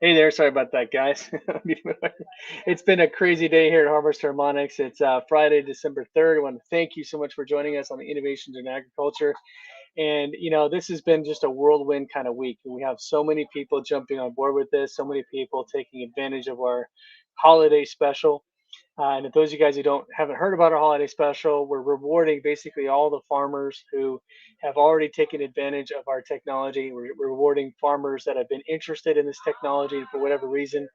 Hey there, sorry about that, guys. It's been a crazy day here at Harvest Harmonics. It's Friday, December 3rd. I want to thank you so much for joining us on the Innovations in Agriculture. And, this has been just a whirlwind kind of week. We have so many people jumping on board with this, so many people taking advantage of our holiday special. And if those of you guys who haven't heard about our holiday special, we're rewarding basically all the farmers who have already taken advantage of our technology. We're rewarding farmers that have been interested in this technology and for whatever reason,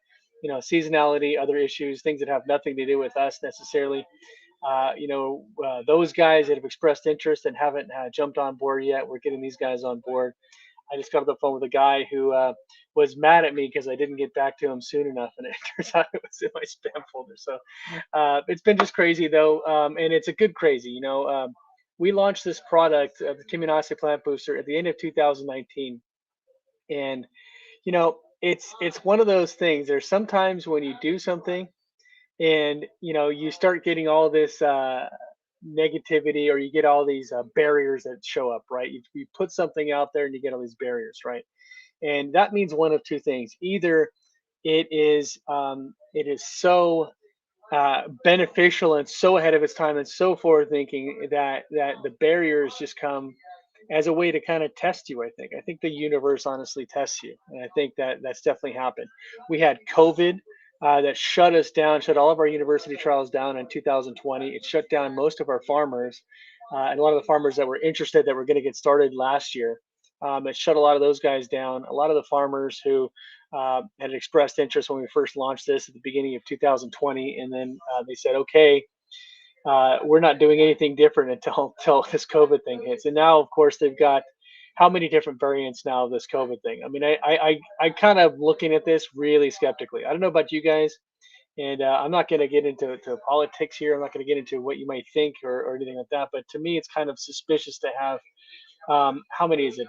seasonality, other issues, things that have nothing to do with us necessarily. Those guys that have expressed interest and haven't jumped on board yet, we're getting these guys on board. I just got off the phone with a guy who was mad at me because I didn't get back to him soon enough, and it turns out it was in my spam folder. So it's been just crazy though, and it's a good crazy. We launched this product, the Kiminase Plant Booster, at the end of 2019, and it's one of those things. There's sometimes when you do something and you start getting all this negativity, or you get all these barriers that show up, right? You put something out there and you get all these barriers, right? And that means one of two things: either it is so beneficial and so ahead of its time and so forward thinking that the barriers just come as a way to kind of test you. I think the universe honestly tests you, and I think that that's definitely happened. We had COVID that shut us down, shut all of our university trials down in 2020. It shut down most of our farmers, and a lot of the farmers that were interested, that were going to get started last year. It shut a lot of those guys down. A lot of the farmers who had expressed interest when we first launched this at the beginning of 2020, and then they said, "Okay, we're not doing anything different until this COVID thing hits." And now, of course, they've got how many different variants now of this COVID thing? I mean, I kind of looking at this really skeptically. I don't know about you guys, and I'm not going to get into politics here. I'm not going to get into what you might think or anything like that. But to me, it's kind of suspicious to have how many is it?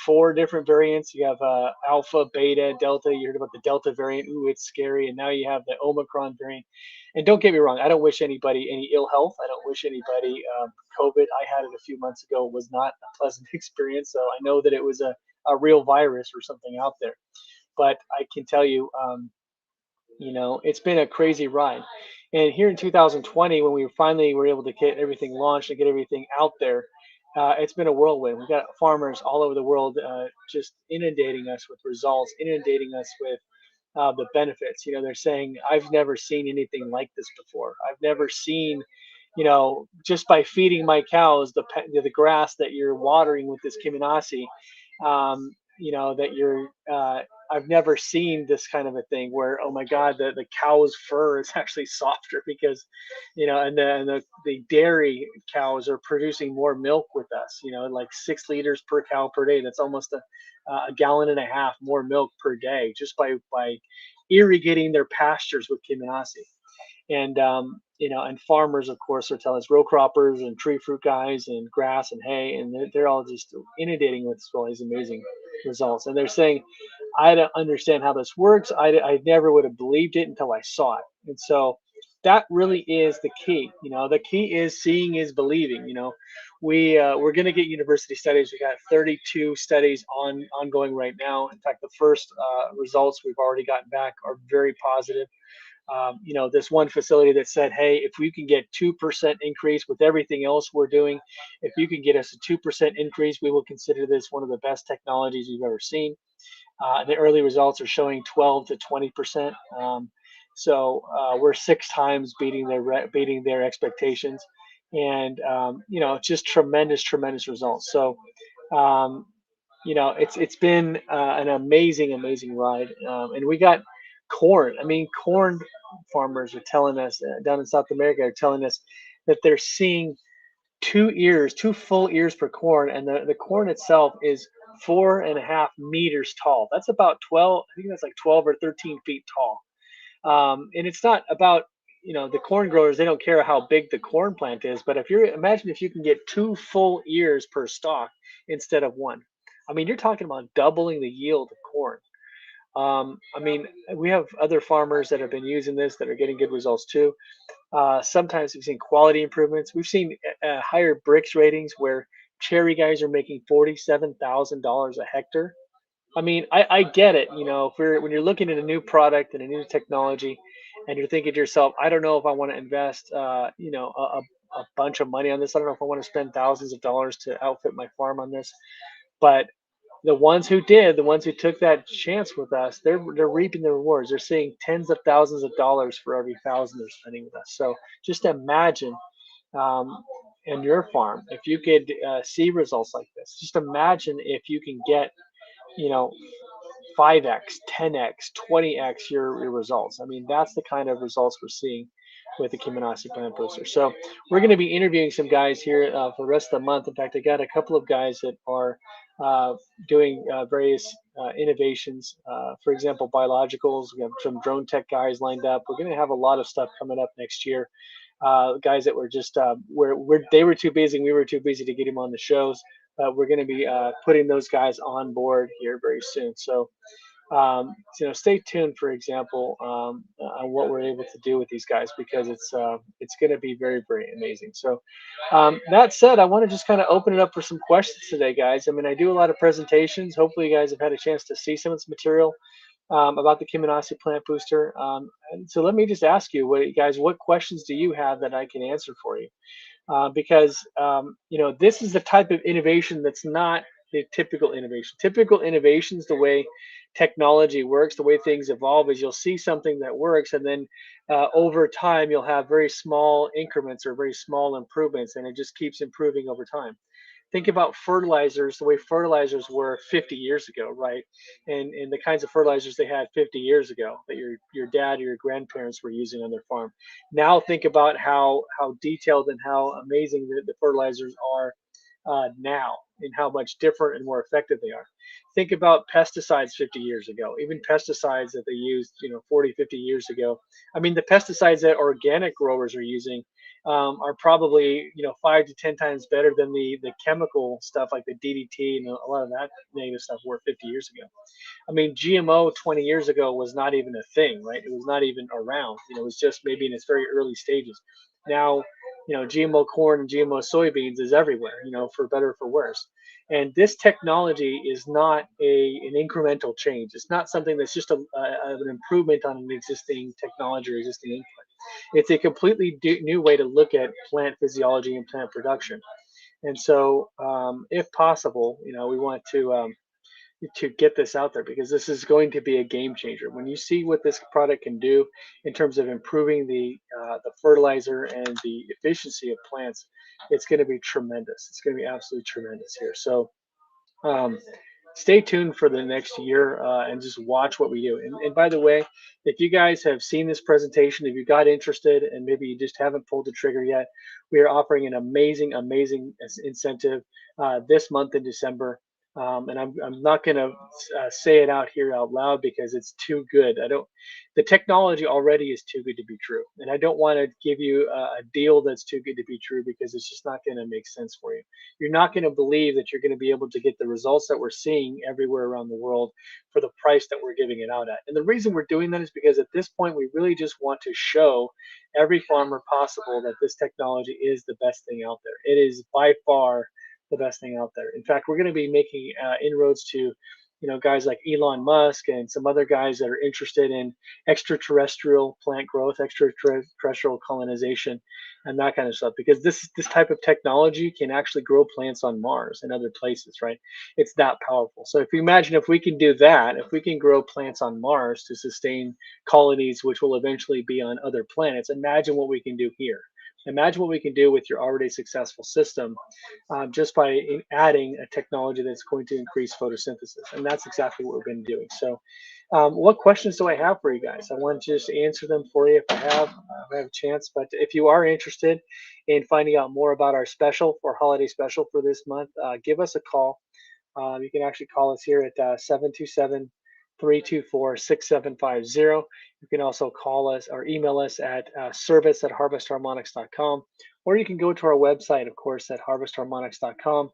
Four different variants. You have alpha, beta, delta. You heard about the delta variant. Ooh, it's scary. And now you have the Omicron variant. And don't get me wrong, I don't wish anybody any ill health. I don't wish anybody COVID. I had it a few months ago. It was not a pleasant experience. So I know that it was a real virus or something out there. But I can tell you, it's been a crazy ride. And here in 2020, when we finally were able to get everything launched and get everything out there, it's been a whirlwind. We've got farmers all over the world just inundating us with results, inundating us with the benefits. They're saying, "I've never seen anything like this before. I've never seen, just by feeding my cows the grass that you're watering with this Kiminasi, that I've never seen this kind of a thing where, oh my God, the cow's fur is actually softer because, and the dairy cows are producing more milk with us, like 6 liters per cow per day. That's almost a gallon and a half more milk per day just by irrigating their pastures with Kiminasi. And farmers, of course, are telling us, row croppers and tree fruit guys and grass and hay, and they're all just inundating with all these amazing results. And they're saying, "I don't understand how this works. I never would have believed it until I saw it." And so that really is the key. The key is seeing is believing. We're going to get university studies. We got 32 studies ongoing right now. In fact, the first results we've already gotten back are very positive. This one facility that said, "Hey, if we can get 2% increase with everything else we're doing, if you can get us a 2% increase, we will consider this one of the best technologies we've ever seen." The early results are showing 12 to 20%. So we're 6 times beating their expectations, and just tremendous, tremendous results. So um, it's been an amazing, amazing ride, and we got corn. I mean, corn farmers are telling us down in South America are telling us that they're seeing 2 ears, 2 full ears per corn, and the corn itself is 4.5 meters tall. That's about 12. I think that's like 12 or 13 feet tall. And it's not about the corn growers. They don't care how big the corn plant is, but imagine if you can get 2 full ears per stalk instead of one. I mean, you're talking about doubling the yield of corn. I mean, we have other farmers that have been using this that are getting good results too. Sometimes we've seen quality improvements. We've seen higher bricks ratings where cherry guys are making $47,000 a hectare. I mean, I get it. If when you're looking at a new product and a new technology, and you're thinking to yourself, I don't know if I want to invest, a bunch of money on this. I don't know if I want to spend thousands of dollars to outfit my farm on this. But the ones who did, the ones who took that chance with us, they're reaping the rewards. They're seeing tens of thousands of dollars for every thousand they're spending with us. So just imagine, um, in your farm, if you could see results like this. Just imagine if you can get, you know, 5x, 10x, 20x your results. I mean, that's the kind of results we're seeing with the Kimanasi plant booster. So we're going to be interviewing some guys here for the rest of the month. In fact, I got a couple of guys that are uh, doing various innovations. For example, biologicals. We have some drone tech guys lined up. We're going to have a lot of stuff coming up next year. Guys that were just they were too busy, and we were too busy to get him on the shows. But we're going to be putting those guys on board here very soon. So stay tuned, for example, on what we're able to do with these guys because it's going to be very, very amazing. So, that said, I want to just kind of open it up for some questions today, guys. I mean, I do a lot of presentations. Hopefully, you guys have had a chance to see some of this material about the Kimanasi plant booster. And so, let me just ask you, what questions do you have that I can answer for you? Because this is the type of innovation that's not the typical innovation. Typical innovations, the way technology works, the way things evolve, is you'll see something that works, and then over time you'll have very small increments or very small improvements, and it just keeps improving over time. Think about fertilizers, the way fertilizers were 50 years ago, right? And the kinds of fertilizers they had 50 years ago that your dad or your grandparents were using on their farm. Now think about how detailed and how amazing the fertilizers are now, and how much different and more effective they are. Think about pesticides 50 years ago, even pesticides that they used, 40, 50 years ago. I mean, the pesticides that organic growers are using are probably, 5 to 10 times better than the chemical stuff like the DDT and a lot of that negative stuff were 50 years ago. I mean, GMO 20 years ago was not even a thing, right? It was not even around. It was just maybe in its very early stages. Now, GMO corn and GMO soybeans is everywhere, for better or for worse. And this technology is not an incremental change. It's not something that's just an improvement on an existing technology or existing input. It's a completely new way to look at plant physiology and plant production. And so, if possible, we want to get this out there because this is going to be a game changer. When you see what this product can do in terms of improving the fertilizer and the efficiency of plants, it's going to be tremendous. It's going to be absolutely tremendous here. So, um, stay tuned for the next year and just watch what we do. And by the way, if you guys have seen this presentation, if you got interested and maybe you just haven't pulled the trigger yet, we are offering an amazing, amazing incentive this month in December. And I'm not going to say it out here out loud because it's too good. The technology already is too good to be true. And I don't want to give you a deal that's too good to be true because it's just not going to make sense for you. You're not going to believe that you're going to be able to get the results that we're seeing everywhere around the world for the price that we're giving it out at. And the reason we're doing that is because at this point, we really just want to show every farmer possible that this technology is the best thing out there. It is by far the best thing out there. In fact, we're going to be making inroads to guys like Elon Musk and some other guys that are interested in extraterrestrial plant growth, extraterrestrial colonization, and that kind of stuff. Because this type of technology can actually grow plants on Mars and other places, right? It's that powerful. So if you imagine if we can do that, if we can grow plants on Mars to sustain colonies, which will eventually be on other planets, imagine what we can do here. Imagine what we can do with your already successful system just by adding a technology that's going to increase photosynthesis. And that's exactly what we've been doing. So, what questions do I have for you guys? I want to just answer them for you if I have a chance. But if you are interested in finding out more about our special for holiday special for this month, give us a call. You can actually call us here at 727 You can also call us or email us at service at harvestharmonics.com, or you can go to our website, of course, at harvestharmonics.com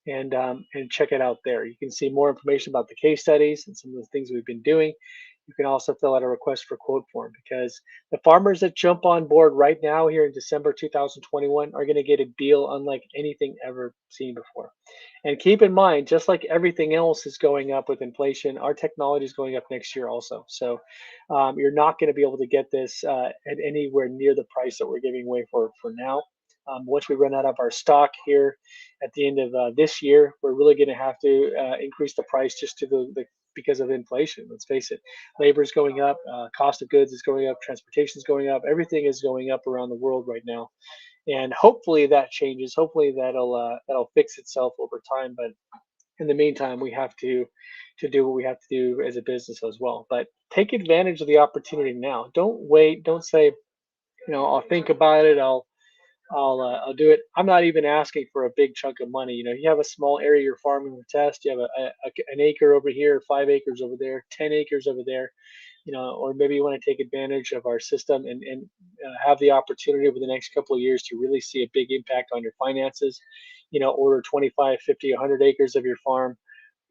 and check it out there. You can see more information about the case studies and some of the things we've been doing. you can also fill out a request for quote form, because the farmers that jump on board right now here in December 2021 are going to get a deal unlike anything ever seen before. And keep in mind, just like everything else is going up with inflation, our technology is going up next year also. So you're not going to be able to get this at anywhere near the price that we're giving away for now. Once we run out of our stock here at the end of this year, we're really going to have to increase the price just to the because of inflation. Let's face it, labor is going up, cost of goods is going up, transportation is going up, everything is going up around the world right now. And hopefully that changes. Hopefully that'll fix itself over time. But in the meantime, we have to do what we have to do as a business as well. But take advantage of the opportunity now. Don't wait. Don't say, I'll think about it. I'll do it. I'm not even asking for a big chunk of money. You have a small area you're farming to test. You have an acre over here, 5 acres over there, 10 acres over there. Or maybe you want to take advantage of our system and have the opportunity over the next couple of years to really see a big impact on your finances. Order 25, 50, 100 acres of your farm.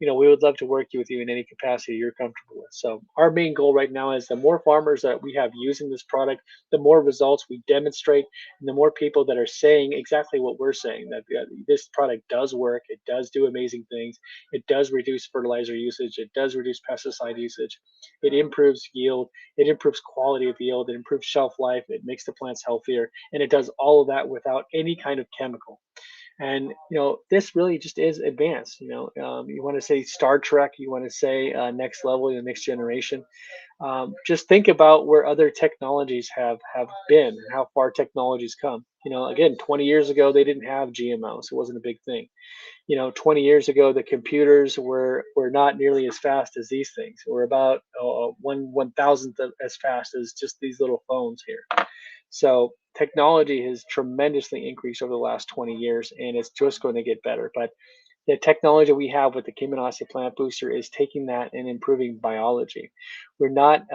We would love to work with you in any capacity you're comfortable with. So our main goal right now is the more farmers that we have using this product, the more results we demonstrate, and the more people that are saying exactly what we're saying, that this product does work, it does do amazing things, it does reduce fertilizer usage, it does reduce pesticide usage, it improves yield, it improves quality of yield, it improves shelf life, it makes the plants healthier, and it does all of that without any kind of chemical. And this really just is advanced. You want to say Star Trek, you want to say next level, the next generation. Just think about where other technologies have been and how far technology's come. Again, 20 years ago they didn't have GMOs; it wasn't a big thing. 20 years ago the computers were not nearly as fast as these things. We're about one thousandth as fast as just these little phones here. So technology has tremendously increased over the last 20 years, and it's just going to get better. But the technology we have with the Kiminasi plant booster is taking that and improving biology. We're not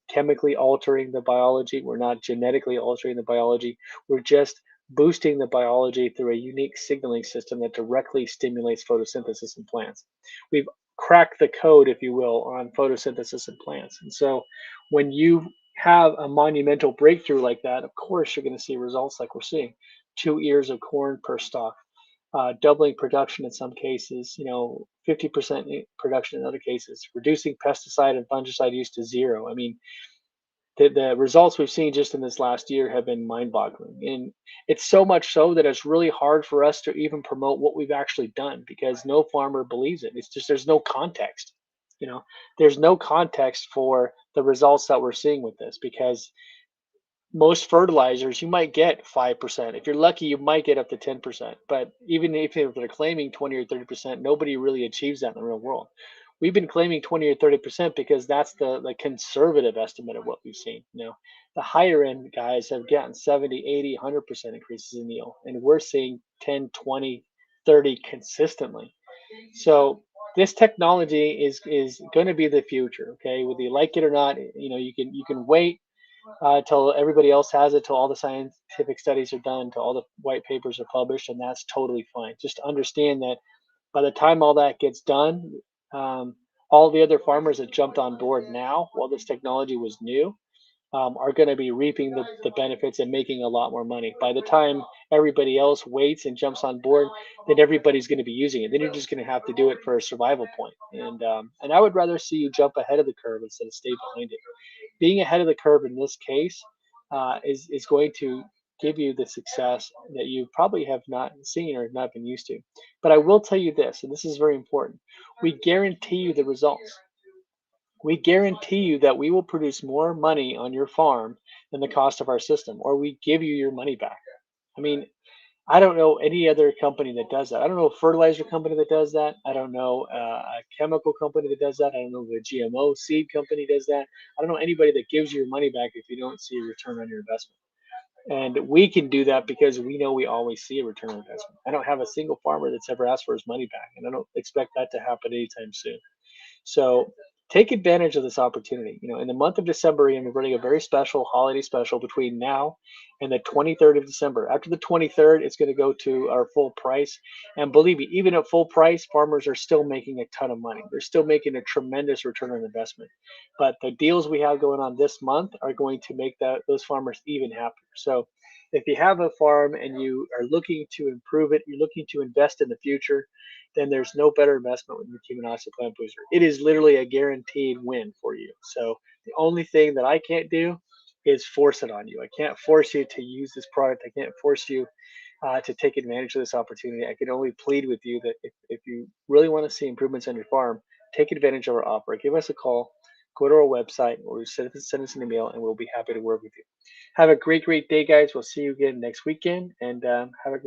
chemically altering the biology. We're not genetically altering the biology. We're just boosting the biology through a unique signaling system that directly stimulates photosynthesis in plants. We've cracked the code, if you will, on photosynthesis in plants. And so when you have a monumental breakthrough like that, of course you're going to see results like we're seeing. 2 ears of corn per stalk, doubling production in some cases, 50% production in other cases, reducing pesticide and fungicide use to zero. I mean, the results we've seen just in this last year have been mind-boggling, and it's so much so that it's really hard for us to even promote what we've actually done because no farmer believes it. It's just there's no context. You know, there's no context for the results that we're seeing with this because most fertilizers you might get 5%. If you're lucky, you might get up to 10%. But even if they're claiming 20 or 30%, nobody really achieves that in the real world. We've been claiming 20 or 30% because that's the conservative estimate of what we've seen. The higher end guys have gotten 70, 80, 100% increases in yield, and we're seeing 10, 20, 30 consistently. So this technology is going to be the future. Okay, whether you like it or not, you can wait till everybody else has it, till all the scientific studies are done, till all the white papers are published, and that's totally fine. Just understand that by the time all that gets done, um, all the other farmers that jumped on board now, while this technology was new, are going to be reaping the benefits and making a lot more money. By the time everybody else waits and jumps on board, then everybody's going to be using it. Then you're just going to have to do it for a survival point. And I would rather see you jump ahead of the curve instead of stay behind it. Being ahead of the curve in this case is going to give you the success that you probably have not seen or not been used to. But I will tell you this, and this is very important: we guarantee you the results. We guarantee you that we will produce more money on your farm than the cost of our system, or we give you your money back. I mean, I don't know any other company that does that. I don't know a fertilizer company that does that. I don't know a chemical company that does that. I don't know if a GMO seed company does that. I don't know anybody that gives you your money back if you don't see a return on your investment. And we can do that because we know we always see a return on investment. I don't have a single farmer that's ever asked for his money back, and I don't expect that to happen anytime soon. So Take advantage of this opportunity. In the month of December, we're running a very special holiday special between now and the 23rd of December. After the 23rd, it's going to go to our full price. And believe me, even at full price, farmers are still making a ton of money. They're still making a tremendous return on investment. But the deals we have going on this month are going to make those farmers even happier. So if you have a farm and you are looking to improve it, you're looking to invest in the future, then there's no better investment with your Human Plant Booster. It is literally a guaranteed win for you. So the only thing that I can't do is force it on you. I can't force you to use this product. I can't force you to take advantage of this opportunity. I can only plead with you that if you really want to see improvements on your farm, take advantage of our offer. Give us a call, go to our website, or send us an email, and we'll be happy to work with you. Have a great day, guys. We'll see you again next weekend, and have a